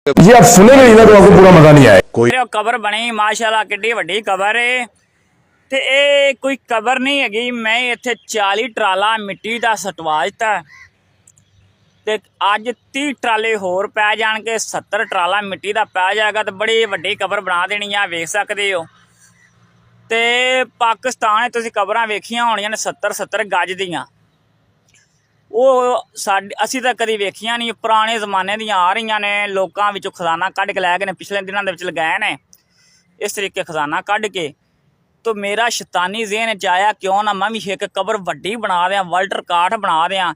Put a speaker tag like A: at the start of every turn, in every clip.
A: जी आप सुनेंगे ही ना तो आपको पूरा मजा नहीं आए।
B: कोई कबर बनी माशाल्लाह किड्डी वड्डी कबर है ते ये कोई कबर नहीं हैगी। मैं इत्थे 40 ट्राला मिट्टी दा सटवा दित्ता ते अज 30 ट्राले होर पै जाणगे 70 ट्राला मिट्टी दा पै जाएगा तो बड़ी वड्डी कबर बना देनी है। वेख सकदे हो ते पाकिस्तान तुसीं कबरां वेखियां होणियां ने 70-70 गज दियां। असीं तां कदी वेखियां नहीं, पुराने जमाने दियां आ रही ने। लोकां विचों खजाना कढ के लै गए ने, पिछले दिनां दे विच लगाए ने इस तरीके खजाना कढ के। तो मेरा शैतानी ज़हन च आया क्यों ना मैं भी एक कबर वड्डी बना दें, वर्ल्ड रिकार्ड बना दें।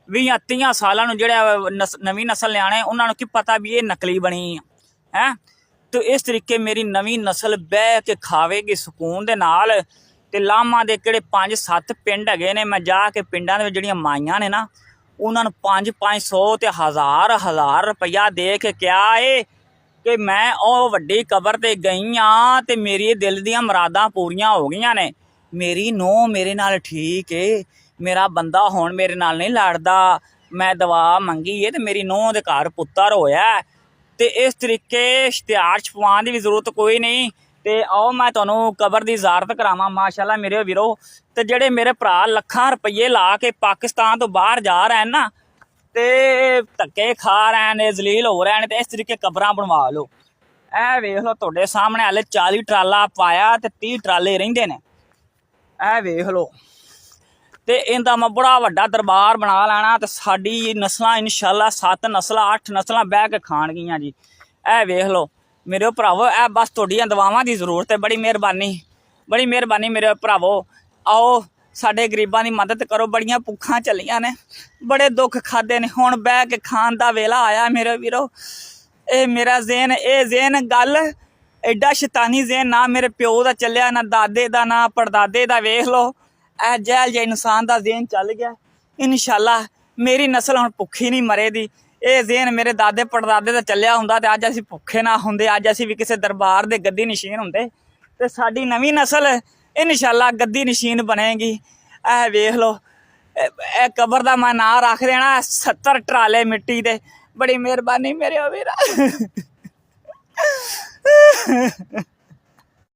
B: 20-30 सालां नूं जिहड़े नवीं नस्ल न्याणे उन्हां नूं की पता भी ये नकली बनी है। तो इस तरीके मेरी नवीं नस्ल बह के खावेगी सुकून दे नाल। ते लामा दे किहड़े 5-7 पिंड हैगे ने, मैं जाके पिंडां दे जिहड़ियां माईयां ने ना उन्हां नूं 500 ते 1000 रुपया दे के क्या है कि मैं ਉਹ ਵੱਡੀ कबर ते गई हाँ ते मेरी दिल दियां मुरादां पूरियां हो गईयां ने। मेरी नूंह मेरे नाल ठीक है, मेरा बंदा हुण मेरे नाल नहीं लड़दा। मैं दवा मंगी है ते मेरी नूंह दे घर पुत्तर होया। ते इस तरीके इश्तिहार छपवाउण दी भी जरूरत कोई नहीं। ते आओ मैं तुहानूं कबर दी ज़ारत करावां माशाल्लाह मेरे वीरो। ते जेहड़े मेरे भरा लखां रुपये ला के पाकिस्तान तो बाहर जा रहे हैं ना ते धक्के खा रहे हैं, जलील हो रहे हैं, तो इस तरीके कबरां बनवा लो। ए वेख लो तुहाडे सामने हाले 40 ट्राला पाया ते 30 ट्राले रहिंदे ने। ए वेख लो ते इंदा मैं बड़ा वड्डा दरबार बना लैना ते साडी नस्लां इंशाअल्लाह 7 नस्लां 8 नस्लां बह के खाणगियां जी। ए वेख लो मेरे भरावो, ए बस तुहाडीआं दुआवां दी जरूरत है। बड़ी मेहरबानी मेरे भरावो। आओ साडे गरीबां दी मदद करो, बड़ियां भुक्खां चलियां ने, बड़े दुख खादे ने, हुण बह के खाण दा वेला आया मेरे वीरो। ए मेरा ज़हन गल एडा शैतानी ज़हन ना मेरे प्यो दा चलिया, ना दादे दा, ना पड़दादे दा। वेख लो ए जैल जे इंसान दा ज़हन चल गया। इंशाअल्लाह मेरी नस्ल हुण भुक्खी नहीं मरे दी। ਇਹ ज़हन मेरे दादे पड़दादे ਦਾ ਚੱਲਿਆ ਹੁੰਦਾ ਤੇ ਅੱਜ ਅਸੀਂ ਭੁੱਖੇ ਨਾ ਹੁੰਦੇ, ਅੱਜ ਅਸੀਂ ਵੀ ਕਿਸੇ ਦਰਬਾਰ ਦੇ ਗੱਦੀ ਨਸ਼ੀਨ ਹੁੰਦੇ। ਤੇ ਸਾਡੀ ਨਵੀਂ ਨਸਲ ਇਨਸ਼ਾਅੱਲਾ ਗੱਦੀ ਨਸ਼ੀਨ ਬਣੇਗੀ। ਇਹ ਵੇਖ ਲਓ ਇਹ ਕਬਰ ਦਾ ਮੈਂ ਨਾਂ ਰੱਖ ਦੇਣਾ 70 ਟਰਾਲੇ ਮਿੱਟੀ ਦੇ। ਬੜੀ ਮਿਹਰਬਾਨੀ ਮੇਰੇ ਵੀਰਾ।